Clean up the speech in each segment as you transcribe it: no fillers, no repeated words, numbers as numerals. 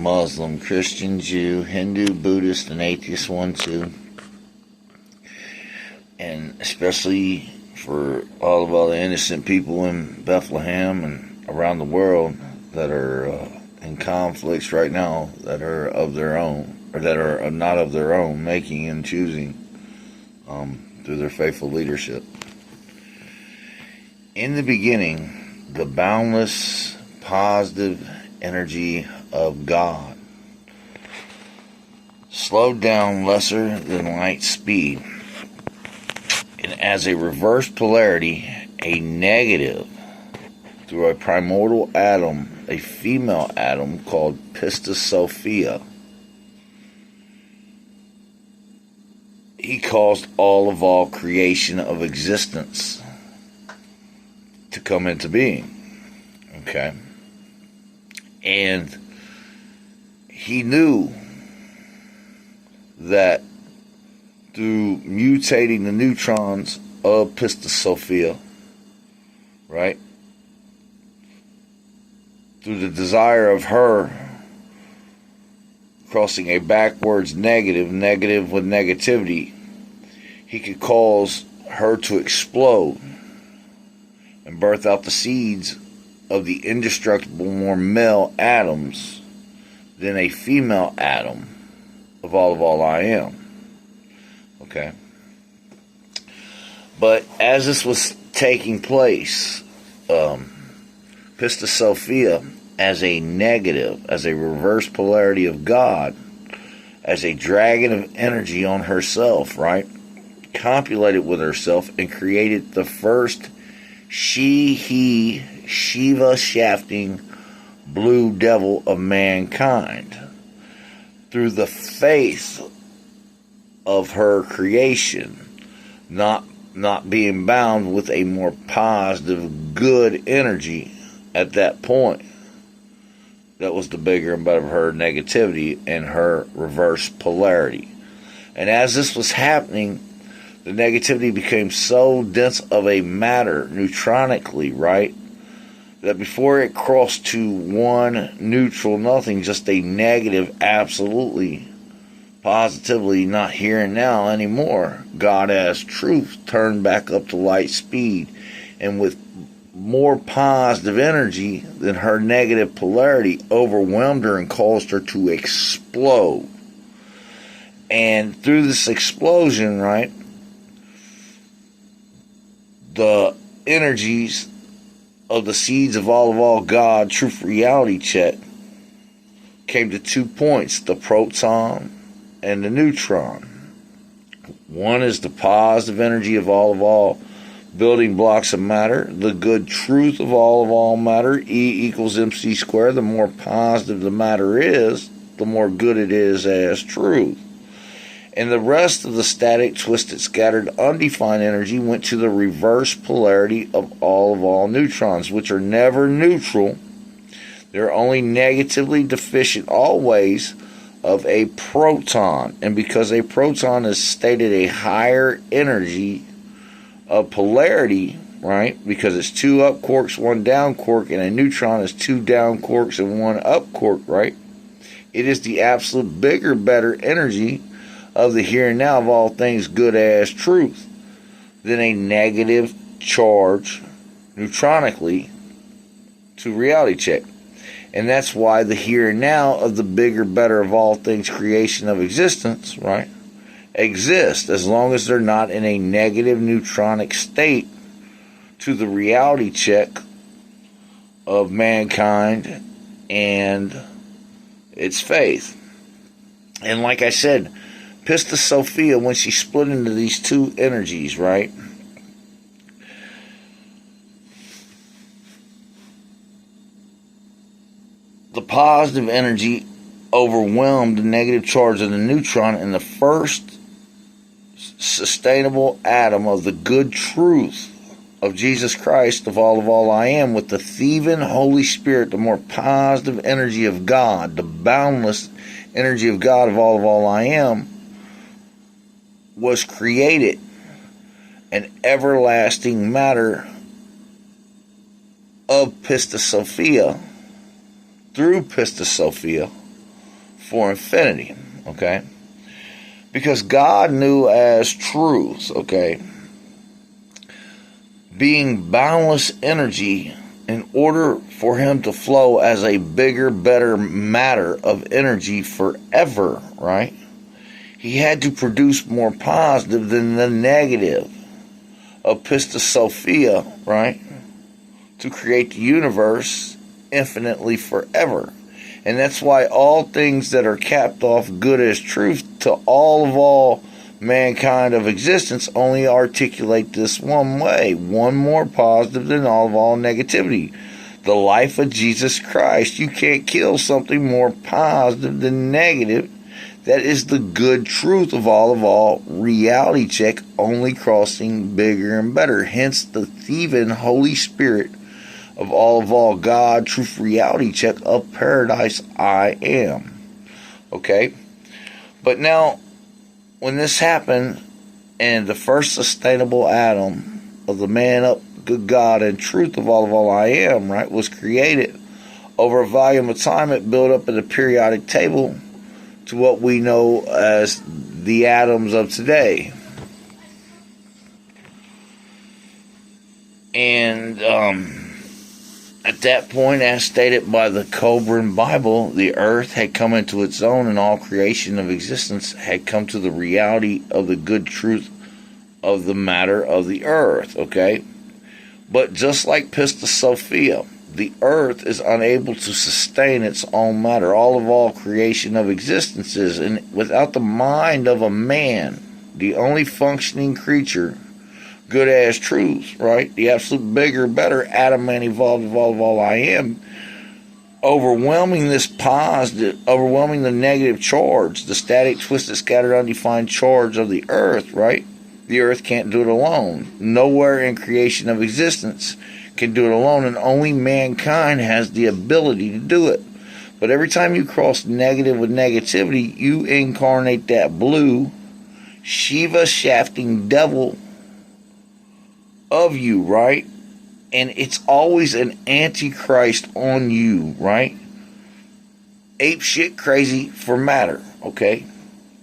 Muslim, Christian, Jew, Hindu, Buddhist, and atheist one too. And especially for all the innocent people in Bethlehem and around the world that are in conflicts right now, that are of their own, or that are not of their own, making and choosing through their faithful leadership. In the beginning, the boundless, positive energy of God slowed down lesser than light speed, and as a reverse polarity, a negative, through a primordial atom, a female atom called Pistis Sophia. He caused all creation of existence to come into being. Okay? And he knew that through mutating the neutrons of Pistis Sophia, right? Through the desire of her crossing a backwards negative with negativity, he could cause her to explode and birth out the seeds of the indestructible more male atoms than a female atom of all I am. Okay? But as this was taking place, Pistis Sophia, as a negative, as a reverse polarity of God, as a dragon of energy on herself, right? Copulated with herself and created the first he, Shiva shafting blue devil of mankind. Through the faith of her creation, not being bound with a more positive, good energy at that point. That was the bigger and better of her negativity and her reverse polarity. And as this was happening, the negativity became so dense of a matter, neutronically, right? That before it crossed to one neutral nothing, just a negative, absolutely, positively not here and now anymore, God as truth turned back up to light speed, and with more positive energy than her negative polarity overwhelmed her and caused her to explode. And through this explosion, right, the energies of the seeds of all God, truth reality check, came to 2 points, the proton and the neutron. One is the positive energy of all building blocks of matter, the good truth of all matter, E equals MC squared. The more positive the matter is, the more good it is as truth. And the rest of the static, twisted, scattered, undefined energy went to the reverse polarity of all neutrons, which are never neutral. They're only negatively deficient always of a proton. And because a proton is stated a higher energy of polarity, right? Because it's 2 up quarks, 1 down quark, and a neutron is 2 down quarks and 1 up quark, right? It is the absolute bigger, better energy of the here and now of all things good as truth than a negative charge neutronically to reality check. And that's why the here and now of the bigger, better of all things creation of existence, right, exist as long as they're not in a negative neutronic state to the reality check of mankind and its faith. And like I said, Pistis Sophia, when she split into these two energies, right, the positive energy overwhelmed the negative charge of the neutron, and the first sustainable atom of the good truth of Jesus Christ of all I am, with the thieving Holy Spirit, the more positive energy of God, the boundless energy of God of all I am, was created an everlasting matter of Pistis Sophia, through Pistis Sophia, for infinity, okay? Because God knew as truth, okay, being boundless energy, in order for him to flow as a bigger, better matter of energy forever, right? He had to produce more positive than the negative of Pistis Sophia, right? To create the universe infinitely forever. And that's why all things that are capped off good as truth to all mankind of existence only articulate this one way, one more positive than all negativity. The life of Jesus Christ. You can't kill something more positive than negative. That is the good truth of all reality check, only crossing bigger and better. Hence the thieving Holy Spirit of all God, truth, reality check of paradise I am. Okay? But now, when this happened, and the first sustainable atom of the man up, good God, and truth of all I am, right, was created over a volume of time, it built up in the periodic table to what we know as the atoms of today. And at that point, as stated by the Cobran Bible, the earth had come into its own, and all creation of existence had come to the reality of the good truth of the matter of the earth, okay? But just like Pistis Sophia, the earth is unable to sustain its own matter. All creation of existences, and without the mind of a man, the only functioning creature, good as truth, right? The absolute bigger, better atom man evolved of all I am, overwhelming this positive, overwhelming the negative charge, the static, twisted, scattered, undefined charge of the earth, right? The earth can't do it alone. Nowhere in creation of existence can do it alone, and only mankind has the ability to do it. But every time you cross negative with negativity, you incarnate that blue, Shiva shafting devil of you, right? And it's always an antichrist on you, right? Ape shit crazy for matter, okay?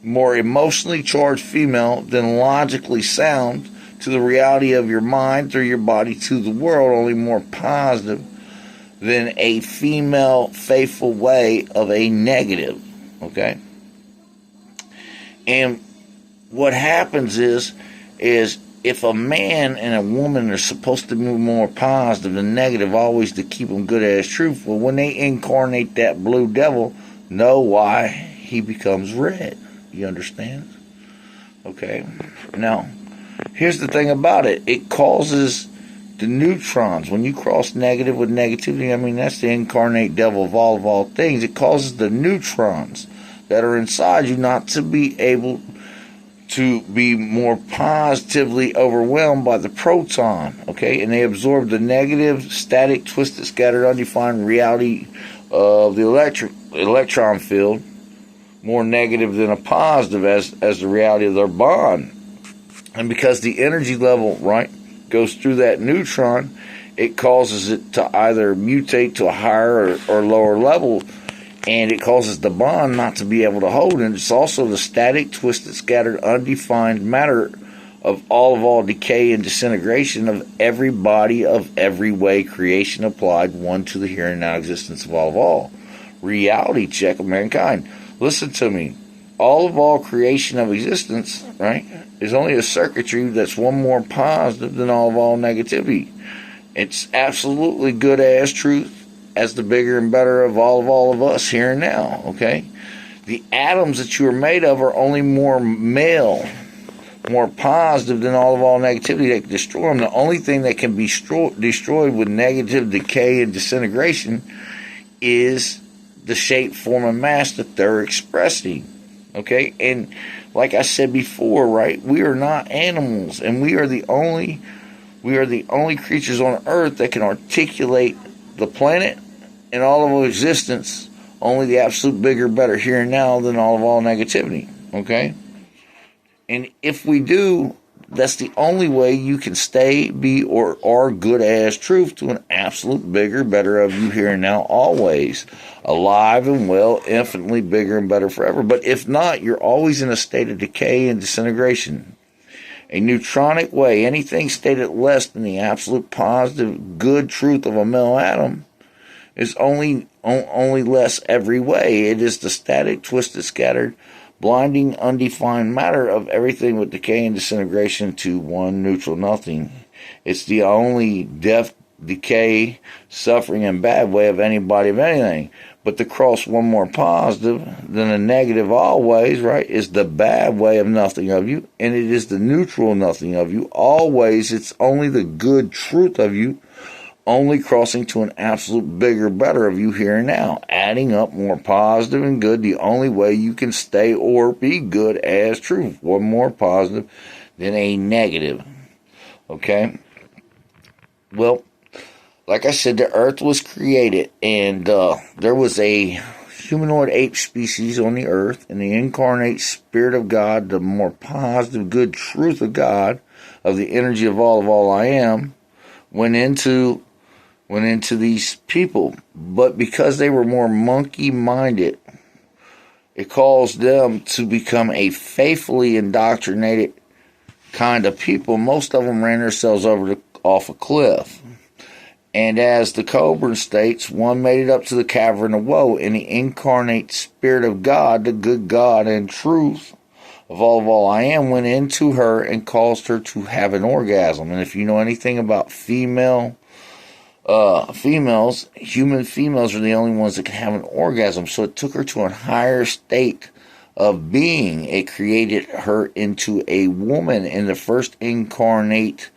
More emotionally charged female than logically sound to the reality of your mind through your body to the world, only more positive than a female faithful way of a negative, okay? And what happens is if a man and a woman are supposed to move more positive than negative, always to keep them good as truth, well, when they incarnate that blue devil, know why he becomes red. You understand? Okay. Now, here's the thing about it. It causes the neutrons. When you cross negative with negativity, I mean, that's the incarnate devil of all things. It causes the neutrons that are inside you not to be able to be more positively overwhelmed by the proton, okay? And they absorb the negative, static, twisted, scattered, undefined reality of the electron field, more negative than a positive as the reality of their bond. And because the energy level, right, goes through that neutron, it causes it to either mutate to a higher or lower level, and it causes the bond not to be able to hold. And it's also the static, twisted, scattered, undefined matter of all decay and disintegration of every body of every way creation applied, one to the here and now existence of all. Reality check of mankind. Listen to me. All creation of existence, right, is only a circuitry that's one more positive than all negativity. It's absolutely good as truth, as the bigger and better of all of us here and now, okay? The atoms that you are made of are only more male, more positive than all negativity that can destroy them. The only thing that can be destroyed with negative decay and disintegration is the shape, form, and mass that they're expressing, okay? And like I said before, right, we are not animals, and we are the only creatures on Earth that can articulate the planet and all of existence, only the absolute bigger, better here and now than all negativity, okay? And if we do, That's the only way you can stay, be, or are good as truth to an absolute bigger, better of you here and now, always. Alive and well, infinitely bigger and better forever. But if not, you're always in a state of decay and disintegration. A neutronic way, anything stated less than the absolute positive good truth of a male atom, is only less every way. It is the static, twisted, scattered, blinding, undefined matter of everything with decay and disintegration to one neutral nothing. It's the only death, decay, suffering, and bad way of anybody of anything. But to cross one more positive than a negative always, right, is the bad way of nothing of you, and it is the neutral nothing of you. Always, it's only the good truth of you, only crossing to an absolute bigger, better of you here and now, adding up more positive and good, the only way you can stay or be good as truth. One more positive than a negative. Okay? Well, like I said, the earth was created, and there was a humanoid ape species on the earth, and the incarnate spirit of God, the more positive, good truth of God, of the energy of all I am, went into these people. But because they were more monkey-minded, it caused them to become a faithfully indoctrinated kind of people. Most of them ran themselves off a cliff. And as the Cobra states, one made it up to the cavern of woe, and the incarnate spirit of God, the good God and truth of all I am, went into her and caused her to have an orgasm. And if you know anything about females, human females are the only ones that can have an orgasm. So it took her to a higher state of being. It created her into a woman, and the first incarnate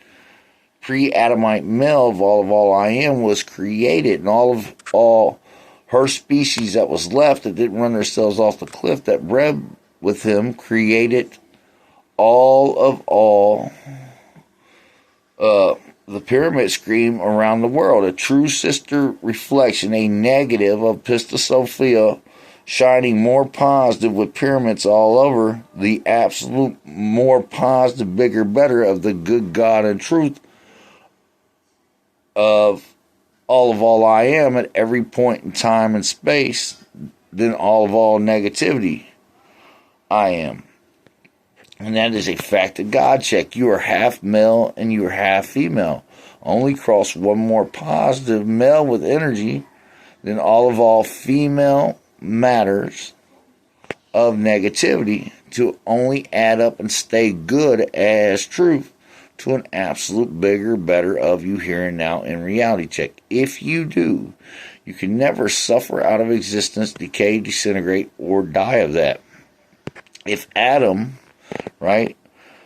pre-Adamite male of all I am was created, and all her species that was left that didn't run themselves off the cliff that bred with him created all the pyramid scheme around the world. A true sister reflection, a negative of Pista Sophia, shining more positive with pyramids all over, the absolute more positive, bigger, better of the good God and truth of all I am at every point in time and space than all negativity I am. And that is a fact of God check. You are half male and you are half female. Only cross one more positive male with energy than all female matters of negativity to only add up and stay good as truth to an absolute bigger, better of you here and now in reality check. If you do, you can never suffer out of existence, decay, disintegrate, or die of that. If Adam, right,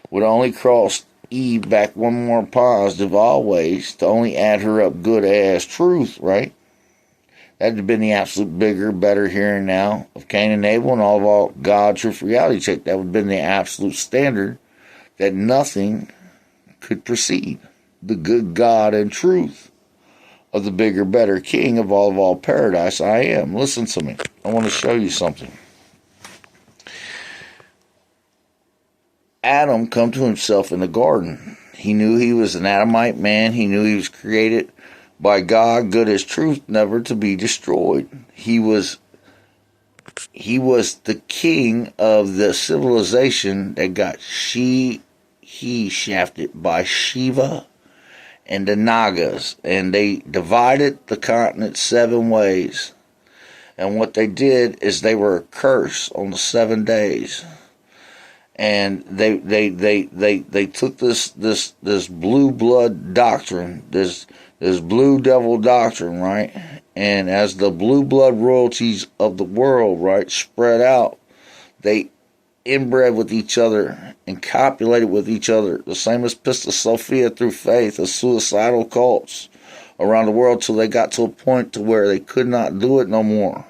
would only cross Eve back one more positive always to only add her up good as truth, right? That would have been the absolute bigger, better here and now of Cain and Abel and all God, truth, reality check. That would have been the absolute standard that nothing could precede. The good God and truth of the bigger, better King of all paradise I am. Listen to me. I want to show you something. Adam come to himself in the garden. He knew he was an Adamite man. He knew he was created by God, good as truth, never to be destroyed. He was the king of the civilization that got he shafted by Shiva and the Nagas, and they divided the continent 7 ways. And what they did is they were a curse on the 7 days. And they took this blue blood doctrine, this blue devil doctrine, right? And as the blue blood royalties of the world, right, spread out, they inbred with each other and copulated with each other, the same as Pista Sophia through faith, as suicidal cults around the world till they got to a point to where they could not do it no more.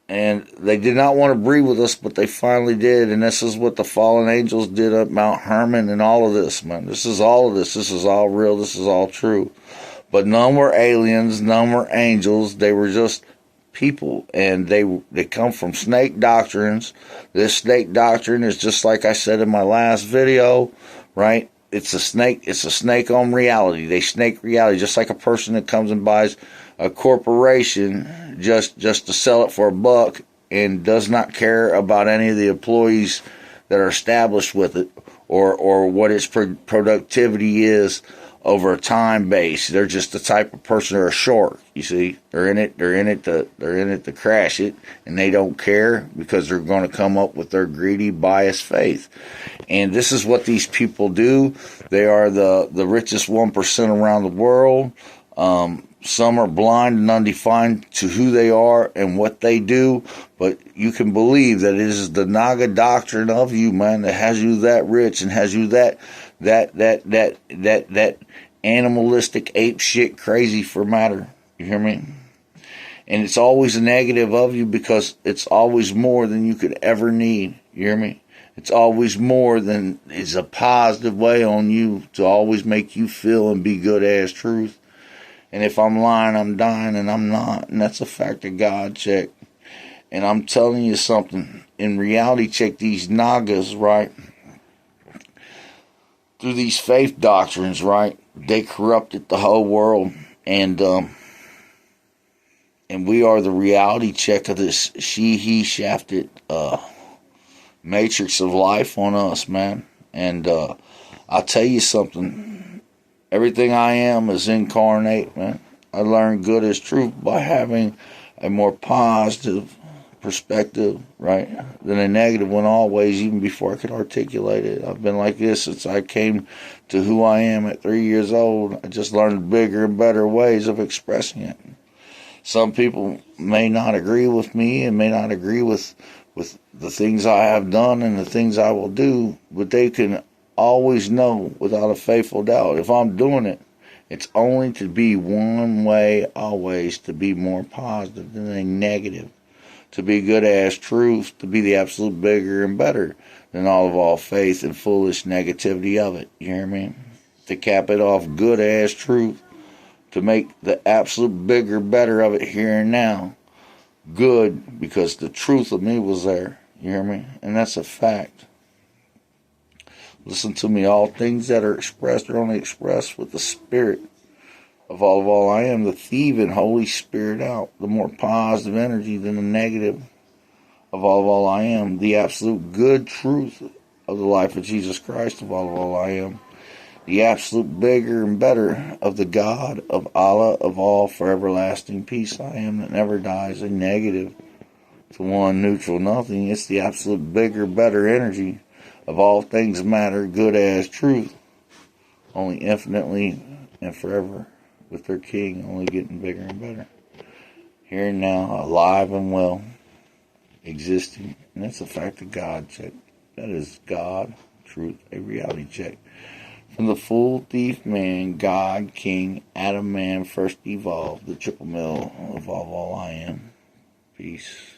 And they did not want to breed with us, but they finally did. And this is what the fallen angels did at Mount Hermon and all of this, man. This is all of this. This is all real. This is all true. But none were aliens. None were angels. They were just people. And they come from snake doctrines. This snake doctrine is just like I said in my last video, right? It's a snake. It's a snake on reality. They snake reality, just like a person that comes and buys a corporation just to sell it for a buck and does not care about any of the employees that are established with it, or what its productivity is over a time base. They're just the type of person. They're a shark. You see, they're in it to crash it, and they don't care because they're going to come up with their greedy, biased faith. And this is what these people do. They are the richest 1% around the world. Some are blind and undefined to who they are and what they do, but you can believe that it is the Naga doctrine of you, man, that has you that rich and has you that animalistic ape shit crazy for matter. You hear me? And it's always a negative of you because it's always more than you could ever need. You hear me? It's always more than is a positive way on you to always make you feel and be good as truth. And if I'm lying, I'm dying, and I'm not. And that's a fact of God check. And I'm telling you something. In reality check, these Nagas, right, through these faith doctrines, right, they corrupted the whole world. And we are the reality check of this he shafted matrix of life on us, man. And I'll tell you something. Everything I am is incarnate, man. I learned good as truth by having a more positive perspective, right, than a negative one always, even before I could articulate it. I've been like this since I came to who I am at 3 years old. I just learned bigger and better ways of expressing it. Some people may not agree with me and may not agree with the things I have done and the things I will do, but they can always know without a faithful doubt, if I'm doing it, it's only to be one way, always to be more positive than a negative, to be good as truth, to be the absolute bigger and better than all faith and foolish negativity of it. You hear me? To cap it off, good as truth, to make the absolute bigger, better of it here and now good, because the truth of me was there. You hear me? And that's a fact. Listen to me, all things that are expressed are only expressed with the spirit of all I am, the thieving Holy Spirit out, the more positive energy than the negative of all I am, the absolute good truth of the life of Jesus Christ of all I am, the absolute bigger and better of the God of Allah of all for everlasting peace I am that never dies, a negative to one, neutral, nothing. It's the absolute bigger, better energy of all things matter, good as truth, only infinitely and forever, with their King only getting bigger and better. Here and now, alive and well, existing. And that's a fact of God check. That is God, truth, a reality check. From the full thief man, God, King, Adam man, first evolved, the triple mill of all I am. Peace.